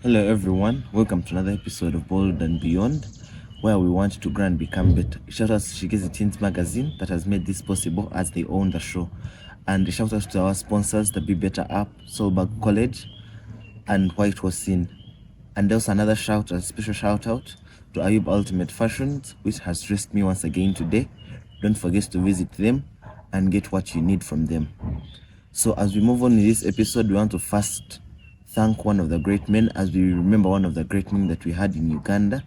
Hello everyone, welcome to another episode of Bold and Beyond, where we want to grow and become better. Shout out to Shigezi Teens Magazine that has made this possible as they own the show. And shout out to our sponsors, the Be Better app, Solberg College, and White Horse Scene. And also another special shout out to Ayub Ultimate Fashions, which has dressed me once again today. Don't forget to visit them and get what you need from them. So as we move on in this episode, we want to first thank one of the great men, as we remember one of the great men that we had in Uganda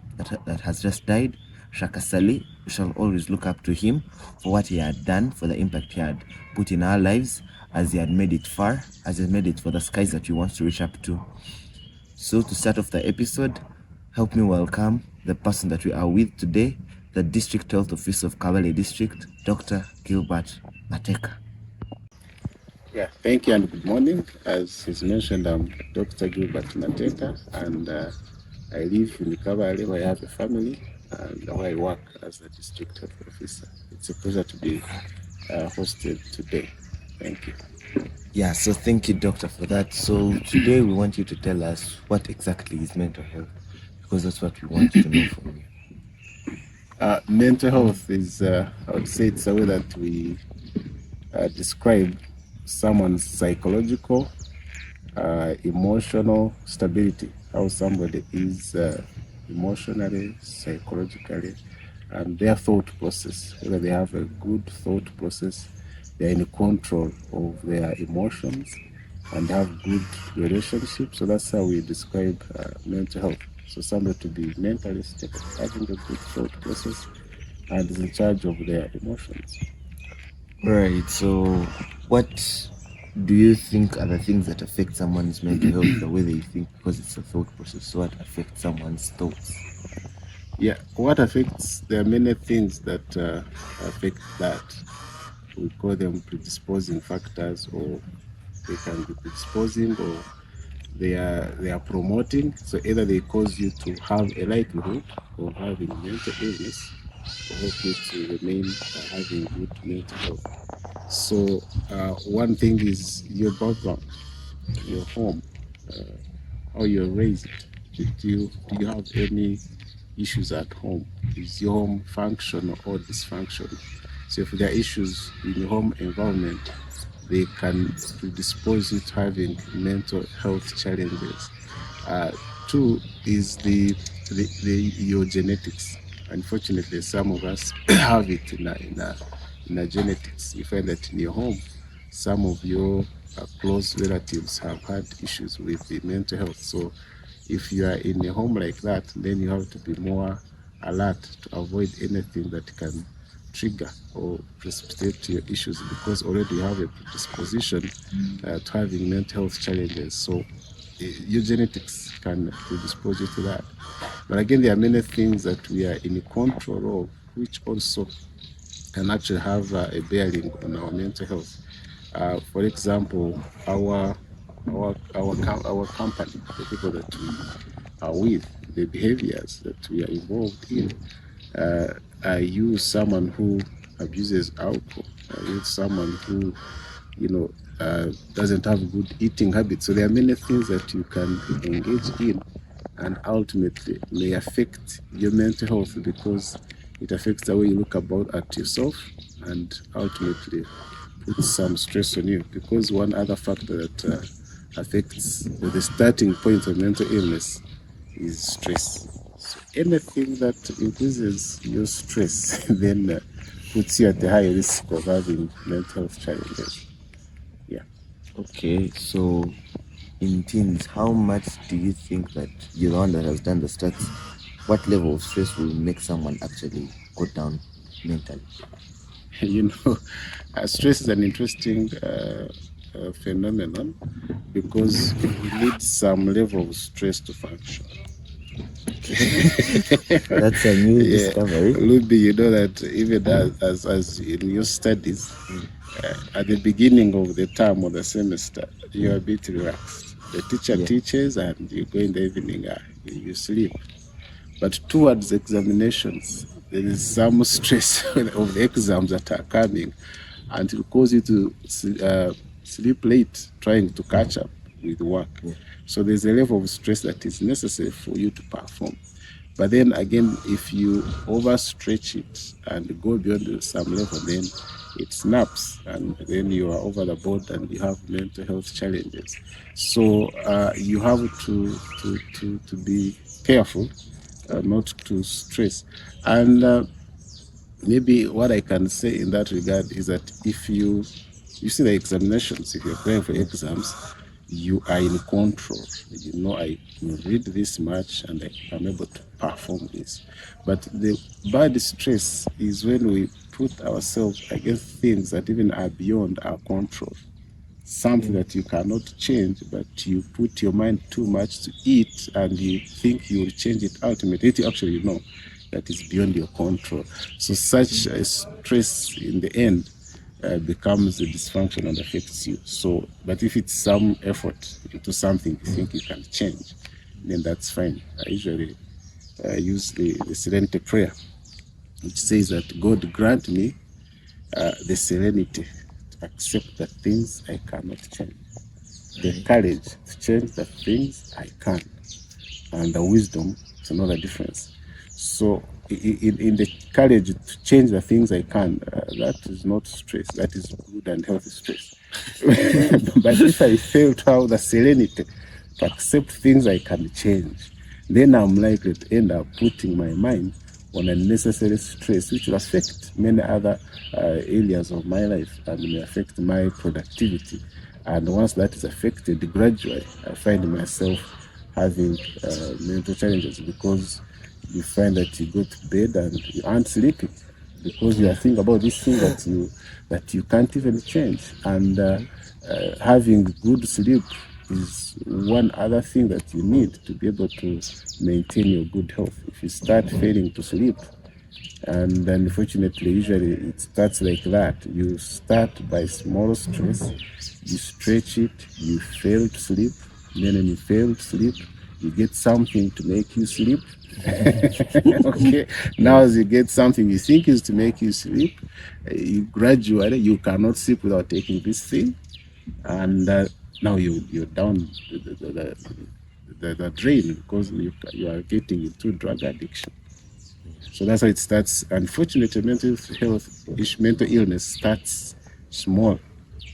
that has just died, Shaka Sali. We shall always look up to him for what he had done, for the impact he had put in our lives, as he had made it far, as he had made it for the skies that we want to reach up to. So to start off the episode, help me welcome the person that we are with today, the District Health Officer of KABALE District, Dr. Gilbert MATEEKA. Yeah, thank you and good morning. As he's mentioned, I'm Dr. Gilbert MATEEKA, and I live in KABALE, where I have a family and where I work as a district health officer. It's a pleasure to be hosted today. Thank you. Yeah, so thank you, doctor, for that. So today we want you to tell us what exactly is mental health, because that's what we want to know from you. Mental health is, I would say, it's a way that we describe someone's psychological, emotional stability, how somebody is emotionally, psychologically, and their thought process, whether they have a good thought process, they're in control of their emotions, and have good relationships. So that's how we describe mental health. So somebody to be mentally stable, having a good thought process, and is in charge of their emotions. Right, so what do you think are the things that affect someone's mental health, the way they think, because it's a thought process? So what affects someone's thoughts? Yeah, what affects, there are many things that affect that. We call them predisposing factors, or they can be predisposing, or they are promoting. So either they cause you to have a likelihood of having mental illness, or help you to remain having good mental health. So one thing is your background, your home, how you're raised. Do you have any issues at home? Is your home functional or dysfunctional? So if there are issues in your home environment, they can predispose you to having mental health challenges. Two is your genetics. Unfortunately, some of us have it in our genetics. You find that in your home, some of your close relatives have had issues with the mental health. So if you are in a home like that, then you have to be more alert to avoid anything that can trigger or precipitate your issues, because already you have a predisposition to having mental health challenges. So your genetics can predispose you to that. But again, there are many things that we are in control of, which also can actually have a bearing on our mental health. For example, our company, the people that we are with, the behaviors that we are involved in. I use someone who abuses alcohol. I use someone who, doesn't have good eating habits. So there are many things that you can engage in, and ultimately may affect your mental health, because it affects the way you look at yourself, and ultimately puts some stress on you. Because one other factor that affects the starting point of mental illness is stress. So anything that increases your stress then puts you at the high risk of having mental health challenges. Yeah. Okay, so in teens, how much do you think that you're the one that has done the stats? What level of stress will make someone actually go down mentally? Stress is an interesting phenomenon, because we need some level of stress to function. That's a new discovery. Luby, you know that even as in your studies, at the beginning of the term or the semester, you're a bit relaxed. The teacher teaches and you go in the evening, you sleep. But towards examinations, there is some stress of the exams that are coming, and it will cause you to sleep late trying to catch up with work. So there's a level of stress that is necessary for you to perform. But then again, if you overstretch it and go beyond some level, then it snaps, and then you are over the board and you have mental health challenges. So you have to be careful not to stress. And maybe what I can say in that regard is that if you see the examinations, if you're going for exams, you are in control. You know, I can read this much and I am able to perform this. But the bad stress is when we put ourselves against things that even are beyond our control. Something that you cannot change, but you put your mind too much to it and you think you will change it ultimately. Actually, you know that is beyond your control. So such a stress in the end becomes a dysfunction and affects you. So, but if it's some effort into something you think you can change, then that's fine. I usually use the serenity prayer, which says that God grant me the serenity to accept the things I cannot change, the courage to change the things I can, and the wisdom to know the difference. So in the courage to change the things I can, that is not stress, that is good and healthy stress. But if I fail to have the serenity to accept things I can change, then I'm likely to end up putting my mind on unnecessary stress, which will affect many other areas of my life and may affect my productivity. And once that is affected, gradually I find myself having mental challenges, because you find that you go to bed and you aren't sleeping because you are thinking about this thing that you can't even change. And having good sleep is one other thing that you need to be able to maintain your good health. If you start failing to sleep, and unfortunately usually it starts like that, you start by small stress, you stretch it, you fail to sleep, then when you fail to sleep, you get something to make you sleep. Okay, now as you get something you think is to make you sleep, you gradually you cannot sleep without taking this thing, and now you're down the drain because you are getting into drug addiction. So that's how it starts. Unfortunately, mental illness starts small,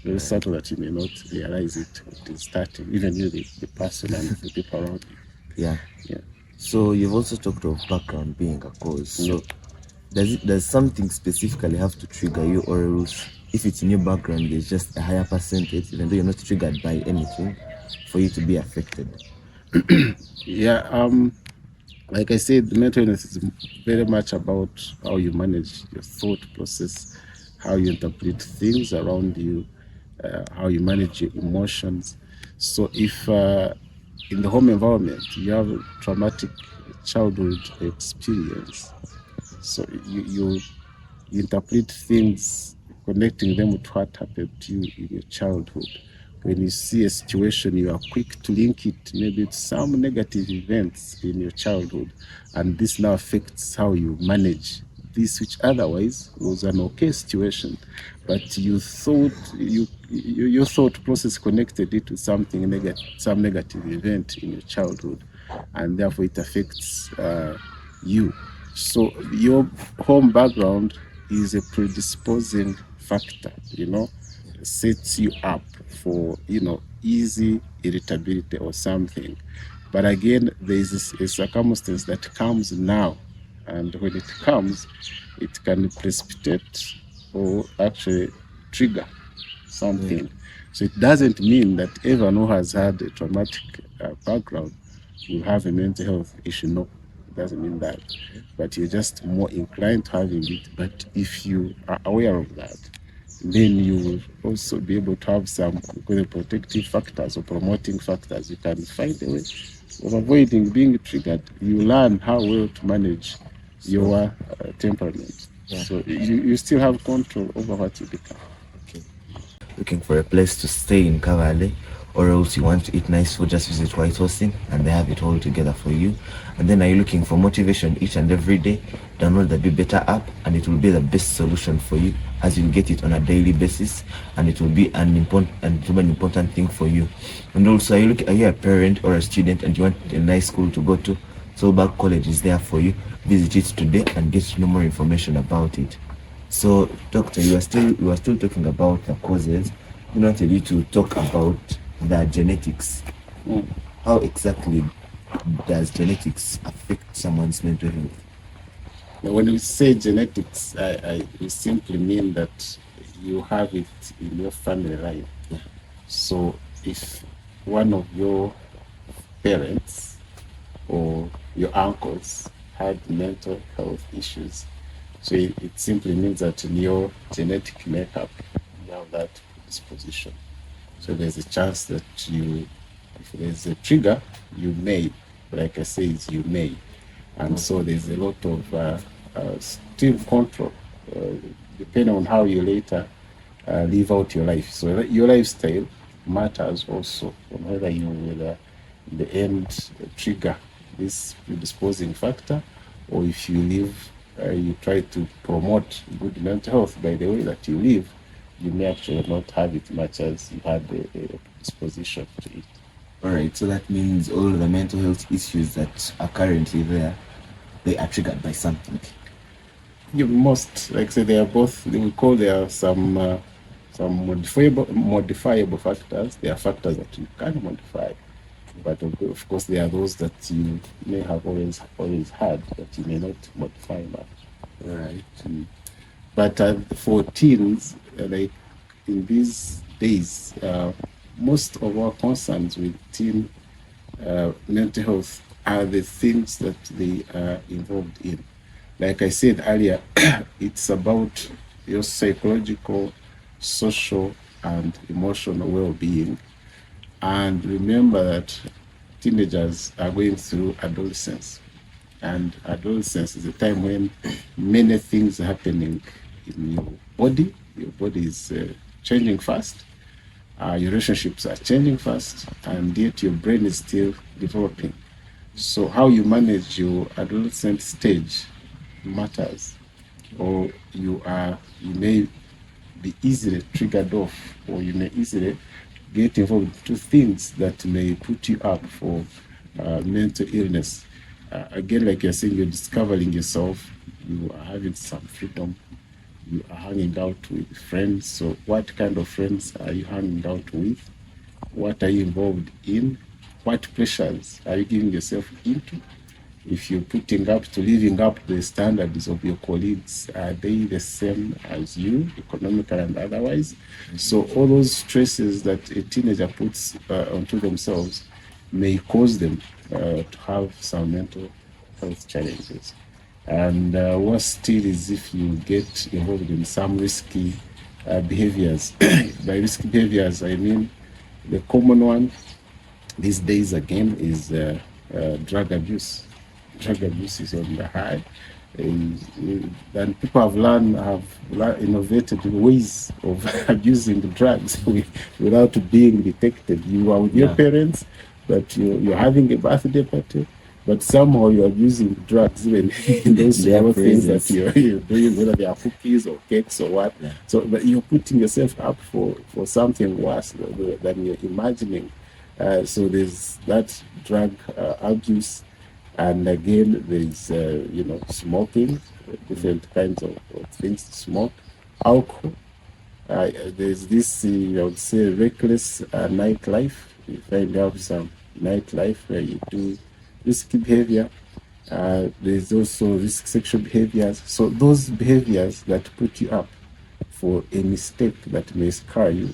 very subtle that you may not realize it. It is starting, even you, the person and the people around you. Yeah. Yeah. So you've also talked of background being a cause. So does something specifically have to trigger you, or else if it's in your background, there's just a higher percentage, even though you're not triggered by anything, for you to be affected? Yeah. Like I said, the mental illness is very much about how you manage your thought process, how you interpret things around you, how you manage your emotions. So if in the home environment you have a traumatic childhood experience, so you interpret things, connecting them with what happened to you in your childhood. When you see a situation, you are quick to link it maybe to some negative events in your childhood, and this now affects how you manage this, which otherwise was an okay situation, but you thought your thought process connected it to something negative, some negative event in your childhood, and therefore it affects you. So your home background is a predisposing factor, sets you up for, easy irritability or something. But again, there is a circumstance that comes now, and when it comes, it can precipitate or actually trigger something. So it doesn't mean that everyone who has had a traumatic background will have a mental health issue. No, it doesn't mean that. But you're just more inclined to having it. But if you are aware of that, then you will also be able to have some protective factors or promoting factors. You can find a way of avoiding being triggered. You learn how well to manage your temperament. So you still have control over what you become. Looking for a place to stay in KABALE, or else you want to eat nice food, just visit White Housing and they have it all together for you. And then are you looking for motivation each and every day? download the Be Better app, and it will be the best solution for you, as you'll get it on a daily basis, and it will be an important thing for you. And also, are you a parent or a student and you want a nice school to go to? Soulback College is there for you. Visit it today and get to know more information about it. So, doctor, you are still talking about the causes. We wanted you to talk about the genetics. How exactly does genetics affect someone's mental health? When we say genetics, we simply mean that you have it in your family line. Yeah. So if one of your parents or your uncles had mental health issues, so it simply means that in your genetic makeup, you have that disposition. So there's a chance that if there's a trigger, you may, like I say, you may. And so there's a lot of still control, depending on how you later live out your life. So your lifestyle matters also on whether you will, in the end, trigger this predisposing factor, or if you live, you try to promote good mental health by the way that you live, you may actually not have it much as you had a predisposition to it. All right, so that means all the mental health issues that are currently there, they are triggered by something. You must, like I say, they are both. We call there are some modifiable factors. There are factors that you can modify, but of course there are those that you may have always had that you may not modify much. Right. But for teens, like in these days, most of our concerns with teen mental health are the things that they are involved in. Like I said earlier, it's about your psychological, social, and emotional well-being. And remember that teenagers are going through adolescence. And adolescence is a time when many things are happening in your body. Your body is changing fast. Your relationships are changing fast, and yet your brain is still developing. So how you manage your adolescent stage matters. Or you may be easily triggered off, or you may easily get involved into things that may put you up for mental illness. Again, like you're saying, you're discovering yourself, you are having some freedom, you are hanging out with friends. So what kind of friends are you hanging out with? What are you involved in? What pressures are you giving yourself into? If you're living up to the standards of your colleagues, are they the same as you, economical and otherwise? So all those stresses that a teenager puts onto themselves may cause them to have some mental health challenges. And worse still is if you get involved in some risky behaviors. By risky behaviors, I mean the common one these days again is drug abuse. Drug abuse is on the high. And people have innovated ways of abusing the drugs without being detected. You are with your parents, but you're having a birthday party, but somehow you're using drugs even in those small things that you're doing, whether they are cookies or cakes or what. Yeah. So but you're putting yourself up for something worse than you're imagining. So there's that drug abuse. And again, there's smoking, different kinds of things to smoke, alcohol. There's this, I would say, reckless nightlife. You find out some nightlife where you do risky behavior. There's also risk sexual behaviors. So those behaviors that put you up for a mistake that may scar you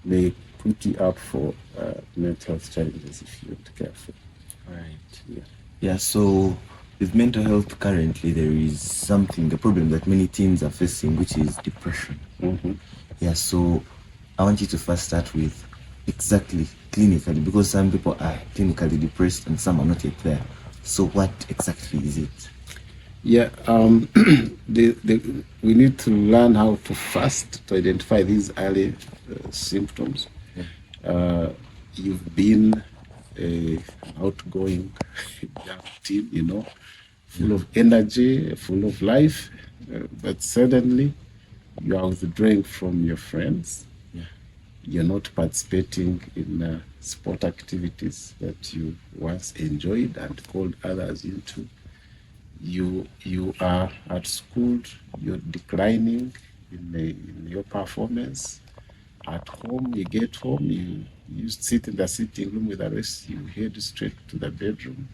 may put you up for mental health challenges if you're not careful. Right. Yeah, so with mental health currently, there is a problem that many teens are facing, which is depression. Mm-hmm. Yeah, so I want you to first start with exactly clinically, because some people are clinically depressed and some are not yet there. So what exactly is it? Yeah, we need to learn how to first to identify these early symptoms. Yeah. You've been outgoing young teen, full of energy, full of life, but suddenly you are withdrawing from your friends. You're not participating in sport activities that you once enjoyed and called others into. You are at school, you're declining in your performance. At home, you get home, you sit in the sitting room with the rest, you head straight to the bedroom.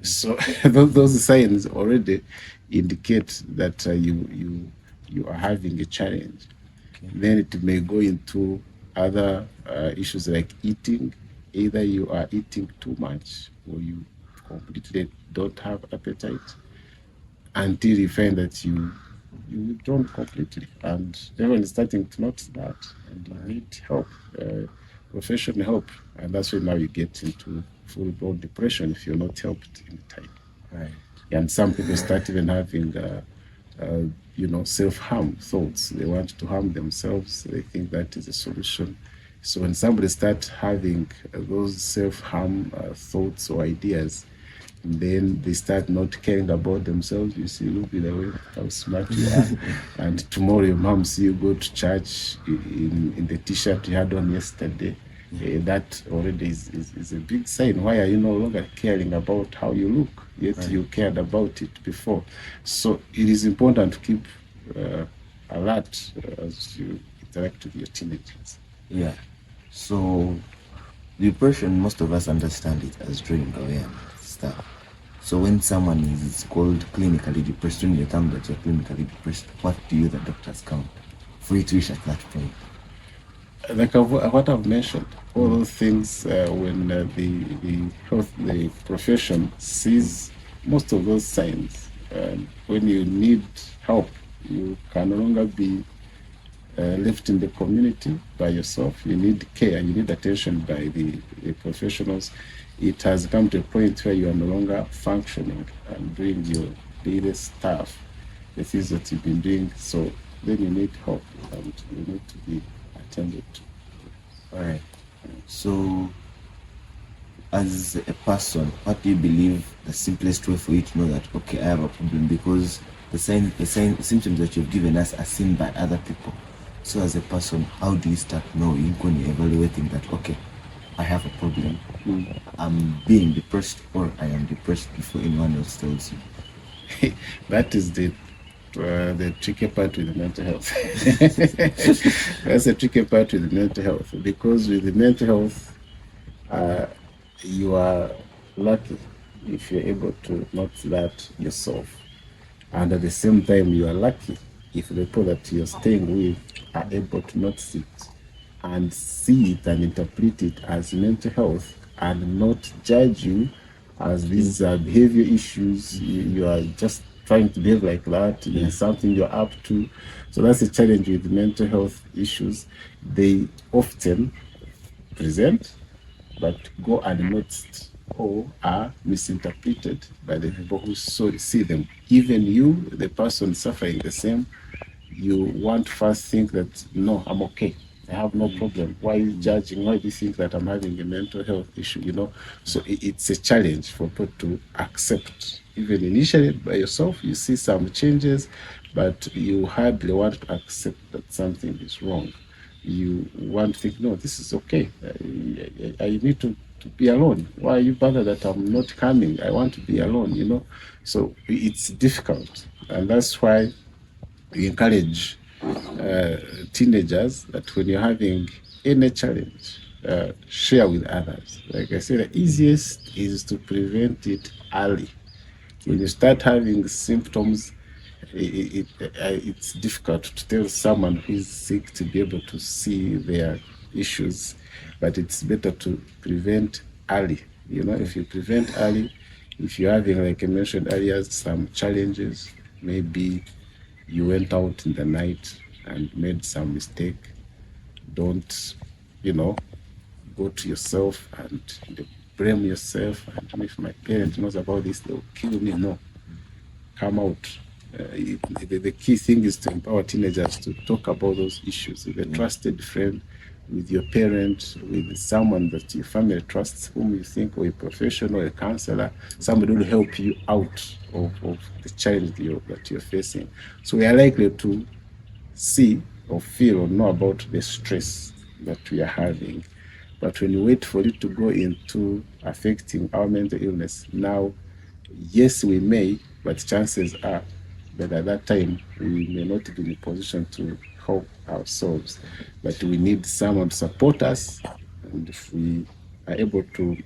So those signs already indicate that you are having a challenge. Then it may go into other issues like eating. Either you are eating too much or you completely don't have appetite until you find that you withdrawn completely, and everyone is starting to notice that, and you need help, professional help, and that's when now you get into full-blown depression if you're not helped in time. Right. And some people start even having self-harm thoughts. They want to harm themselves. They think that is a solution. So when somebody starts having those self-harm thoughts or ideas, then they start not caring about themselves. You see, look at the way how smart you are. And tomorrow your mom see you go to church in the t-shirt you had on yesterday. That already is a big sign. Why are you no longer caring about how you look? Yet you cared about it before. So it is important to keep alert as you interact with your teenagers. Yeah. So depression, most of us understand it as drawing away and stuff. So when someone is called clinically depressed, when you tell them that you're clinically depressed, what do you, the doctors, count for you to reach at that point? Like what I've mentioned, all those things, when the profession sees most of those signs, when you need help, you can no longer be left in the community by yourself. You need care, you need attention by the professionals. It has come to a point where you are no longer functioning and doing your daily stuff, the things that you've been doing. So then you need help and you need to be attended to. All right. So as a person, what do you believe the simplest way for you to know that, okay, I have a problem? Because the symptoms that you've given us are seen by other people. So as a person, how do you start knowing when you're evaluating that, okay, I have a problem, I'm being depressed, or I am depressed before anyone else tells you? That is the tricky part with the mental health. That's the tricky part with the mental health, because with the mental health, you are lucky if you're able to notice that yourself, and at the same time, you are lucky if the people that you're staying with are able to notice it and see it and interpret it as mental health and not judge you as these are behavior issues. You are just trying to behave like that. There's something you're up to. So that's a challenge with mental health issues. They often present, but go unnoticed or are misinterpreted by the people who see them. Even you, the person suffering the same, you want to first think that, no, I'm okay, I have no problem. Why are you judging? Why do you think that I'm having a mental health issue? So it's a challenge for people to accept. Even initially by yourself, you see some changes, but you hardly want to accept that something is wrong. You want to think, no, this is okay. I need to be alone. Why are you bothered that I'm not coming? I want to be alone. So it's difficult, and that's why we encourage teenagers that when you're having any challenge, share with others. Like I said, the easiest is to prevent it early. When you start having symptoms, it's difficult to tell someone who is sick to be able to see their issues, but it's better to prevent early. If you prevent early, if you're having, like I mentioned earlier, some challenges, maybe you went out in the night and made some mistake, don't, go to yourself and blame yourself. And if my parent knows about this, they'll kill me. No, come out. The key thing is to empower teenagers to talk about those issues with a trusted friend with your parent, with someone that your family trusts, whom you think, or a professional, a counselor, somebody will help you out of the challenge that you're facing. So we are likely to see or feel or know about the stress that we are having. But when you wait for it to go into affecting our mental illness, now, yes, we may, but chances are that at that time we may not be in a position to help ourselves. But we need someone to support us, and if we are able to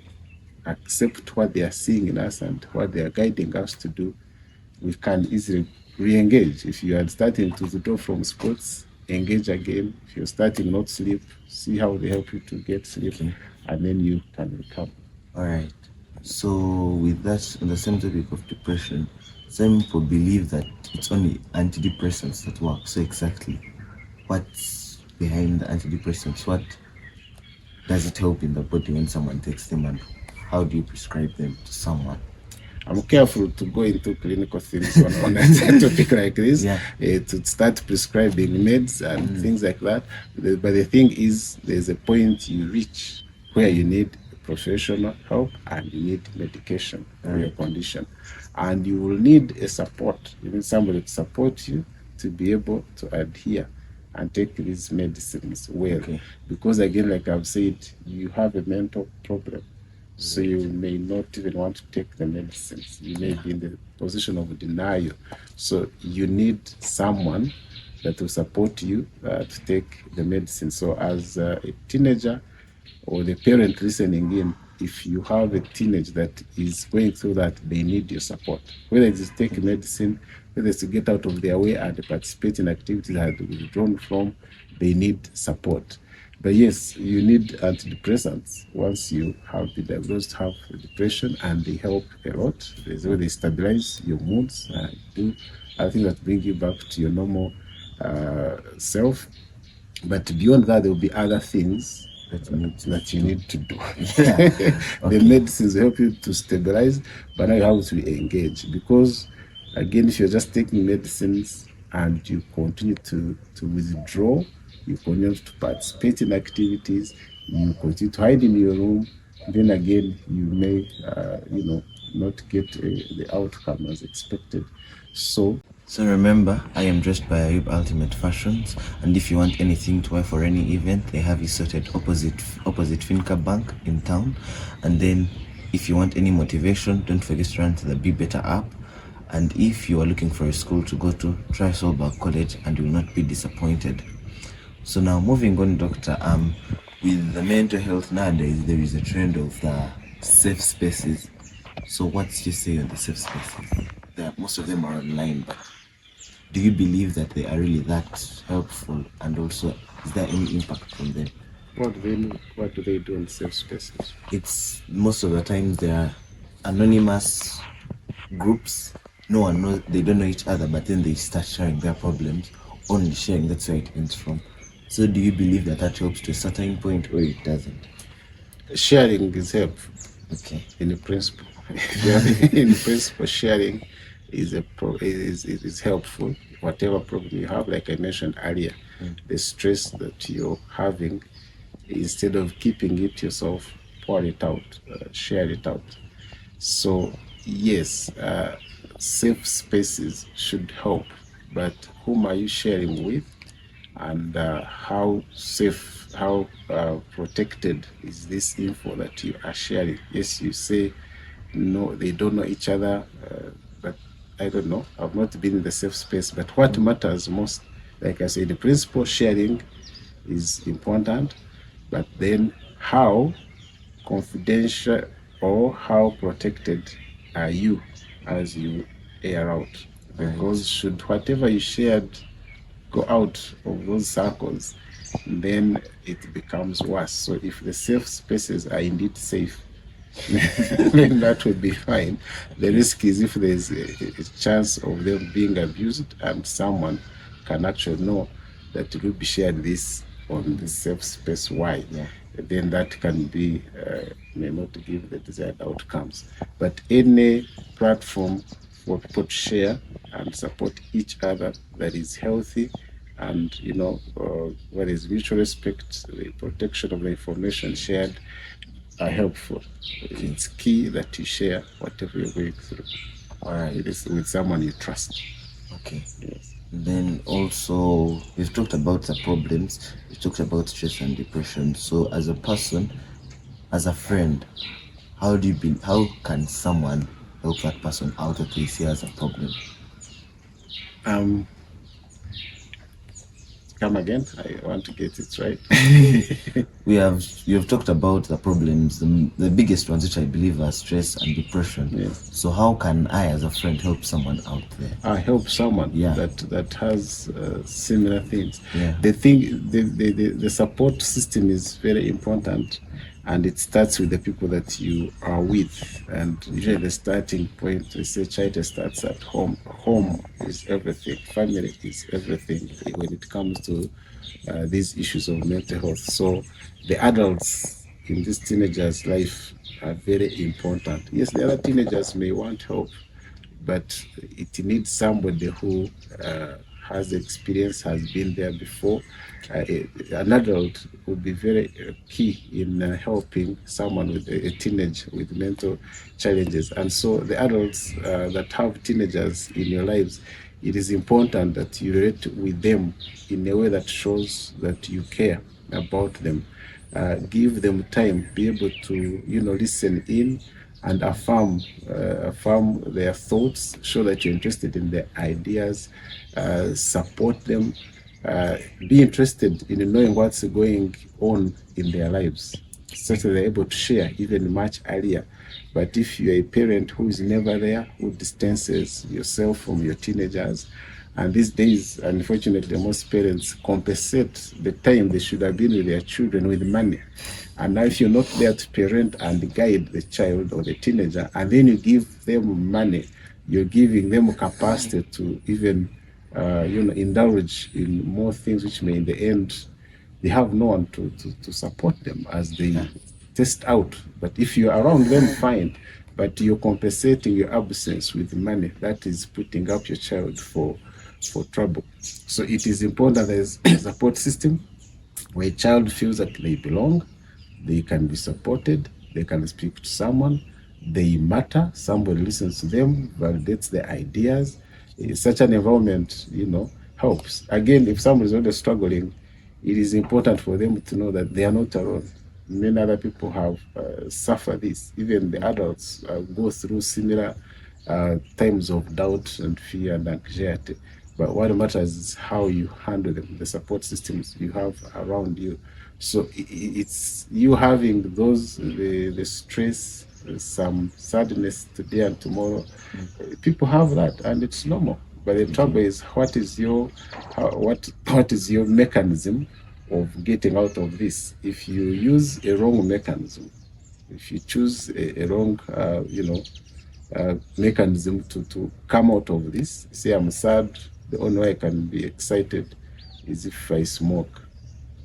accept what they are seeing in us and what they are guiding us to do, we can easily re-engage. If you are starting to withdraw from sports, engage again. If you're starting not sleep, see how they help you to get sleep, and then you can recover. All right. So with that, on the same topic of depression, some people believe that it's only antidepressants that work. So exactly, what's behind the antidepressants? What does it help in the body when someone takes them, and how do you prescribe them to someone? I'm careful to go into clinical things on a topic like this, to start prescribing meds and things like that. But the thing is, there's a point you reach where you need professional help and you need medication for your condition. And you will need a support. You need somebody to support you to be able to adhere and take these medicines well. Because again, like I've said, you have a mental problem. So you may not even want to take the medicines. You may be in the position of denial. So you need someone that will support you to take the medicine. So as a teenager or the parent listening in, if you have a teenager that is going through that, they need your support. Whether it's to take medicine, whether it's to get out of their way and participate in activities that have withdrawn from, they need support. But yes, you need antidepressants once you have been diagnosed to have depression, and they help a lot. There's where they stabilize your moods and do other things that bring you back to your normal self. But beyond that, there will be other things that you need to do. The medicines help you to stabilize, but now you have to engage, because again, if you're just taking medicines and you continue to withdraw, you continue to participate in activities, you continue to hide in your room, then again, you may, not get the outcome as expected. So remember, I am dressed by Ayub Ultimate Fashions, and if you want anything to wear for any event, they have you sorted opposite Finca Bank in town. And then if you want any motivation, don't forget to run to the Be Better app. And if you are looking for a school to go to, try Solberg College and you will not be disappointed. So now moving on, Doctor, with the mental health nowadays, there is a trend of the safe spaces. So what's your say on the safe spaces? Most of them are online, but do you believe that they are really that helpful? And also, is there any impact from them? What do they do in safe spaces? It's most of the times they are anonymous groups. No one knows, they don't know each other, but then they start sharing their problems, only sharing, that's where it comes from. So do you believe that helps to a certain point, or it doesn't? Sharing is helpful. Okay. In principle. In principle, sharing is helpful. Whatever problem you have, like I mentioned earlier, the stress that you're having, instead of keeping it yourself, pour it out, share it out. So yes, safe spaces should help, but whom are you sharing with, and how safe, how protected is this info that you are sharing? Yes, you say no, they don't know each other, but I don't know. I've not been in the safe space, but what matters most, like I said, the principle sharing is important, but then how confidential or how protected are you as you air out? Because should whatever you shared go out of those circles, then it becomes worse. So if the safe spaces are indeed safe, then that would be fine. The risk is if there's a chance of them being abused and someone can actually know that you will be sharing this on the safe space. Why? Then that can be may not give the desired outcomes. But any platform for people to share and support each other that is healthy And where there's mutual respect, the protection of the information shared are helpful. It's key that you share whatever you're going through with someone you trust. Okay. Yes. Then also, we've talked about the problems, we talked about stress and depression. So as a person, as a friend, how can someone help that person out that they see as a problem? Come again, I want to get it right. You have talked about the problems, the biggest ones, which I believe are stress and depression. Yes. So how can I as a friend help someone out there? Help someone that has similar things. The support system is very important, and it starts with the people that you are with. And usually the starting point, research starts at home. Home is everything. Family is everything when it comes to these issues of mental health. So the adults in this teenager's life are very important. Yes, the other teenagers may want help, but it needs somebody who has experience, has been there before. An adult would be very key in helping someone with a teenage with mental challenges. And so the adults that have teenagers in your lives, it is important that you relate with them in a way that shows that you care about them. Give them time, be able to listen in and affirm their thoughts, show that you're interested in their ideas, support them, be interested in knowing what's going on in their lives, such that they're able to share even much earlier. But if you're a parent who is never there, who distances yourself from your teenagers, and these days, unfortunately, most parents compensate the time they should have been with their children with money. And now if you're not there to parent and guide the child or the teenager, and then you give them money, you're giving them capacity to even indulge in more things, which may in the end, they have no one to support them as they test out. But if you're around them, fine. But you're compensating your absence with money. That is putting up your child for trouble. So it is important there's a support system where a child feels that they belong, they can be supported, they can speak to someone, they matter, somebody listens to them, validates their ideas. Such an environment, helps. Again, if somebody is already struggling, it is important for them to know that they are not alone. Many other people have suffered this. Even the adults go through similar times of doubt and fear and anxiety. But what matters is how you handle them, the support systems you have around you. So it's you having the stress, some sadness today and tomorrow. People have that, and it's normal. But the trouble is, what is your mechanism of getting out of this? If you use a wrong mechanism, if you choose a wrong, mechanism to come out of this, say I'm sad, the only way I can be excited is if I smoke.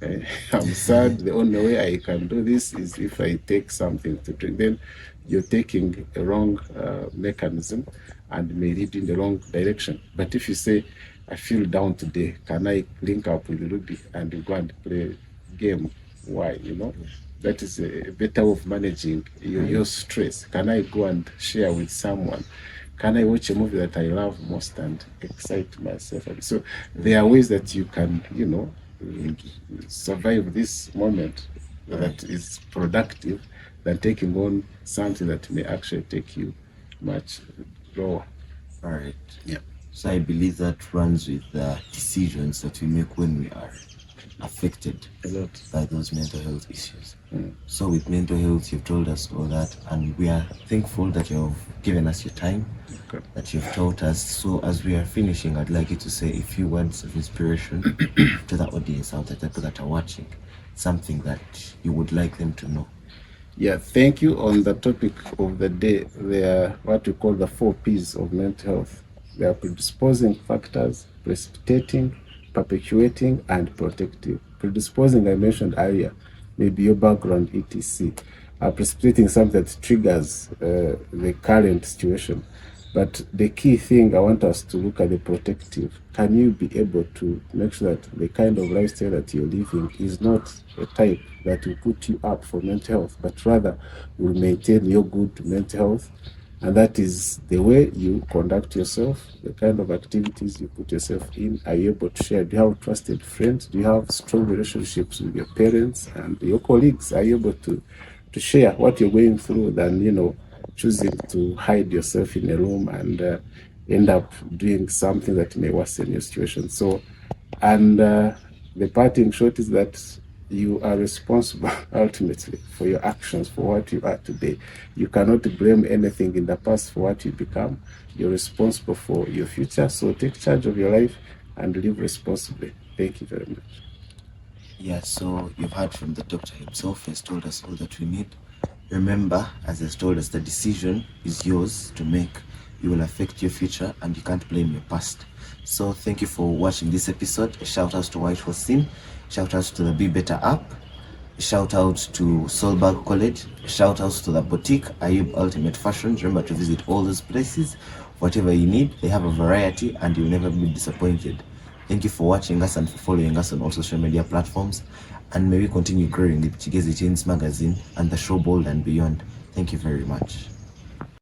I'm sad, the only way I can do this is if I take something to drink. Then you're taking a wrong mechanism and may lead in the wrong direction. But if you say, I feel down today, can I link up with Ruby and go and play game? Why? That is a better way of managing your stress. Can I go and share with someone? Can I watch a movie that I love most and excite myself? So there are ways that you can, survive this moment that is productive than taking on something that may actually take you much lower. All right. Yeah. So I believe that runs with the decisions that we make when we are affected by those mental health issues. So with mental health, you've told us all that, and we are thankful that you've given us your time, that you've taught us. So as we are finishing, I'd like you to say a few words of inspiration to the audience out there, the people that are watching, something that you would like them to know. Yeah, thank you. On the topic of the day, there are what we call the 4 P's of mental health. There are predisposing factors, precipitating, perpetuating, and protective. Predisposing, I mentioned earlier, maybe your background, etc. Precipitating, something that triggers the current situation. But the key thing, I want us to look at the protective. Can you be able to make sure that the kind of lifestyle that you're living is not a type that will put you up for mental health, but rather will maintain your good mental health? And that is the way you conduct yourself, the kind of activities you put yourself in. Are you able to share? Do you have trusted friends? Do you have strong relationships with your parents and your colleagues? Are you able to share what you're going through than, choosing to hide yourself in a room and end up doing something that may worsen your situation? So, and the parting shot is that you are responsible ultimately for your actions, for what you are today. You cannot blame anything in the past for what you become. You're responsible for your future. So take charge of your life and live responsibly. Thank you very much. Yeah, so you've heard from the doctor himself. He has told us all that we need. Remember, as he has told us, the decision is yours to make. You will affect your future and you can't blame your past. So thank you for watching this episode. A shout out to White Horse Scene. Shout out to the Be Better app. A shout out to Solberg College. A shout out to the boutique Ayub Ultimate Fashion. Remember to visit all those places. Whatever you need, they have a variety and you'll never be disappointed. Thank you for watching us and for following us on all social media platforms. And may we continue growing the Chigezi Chains magazine and the show Bold and Beyond. Thank you very much.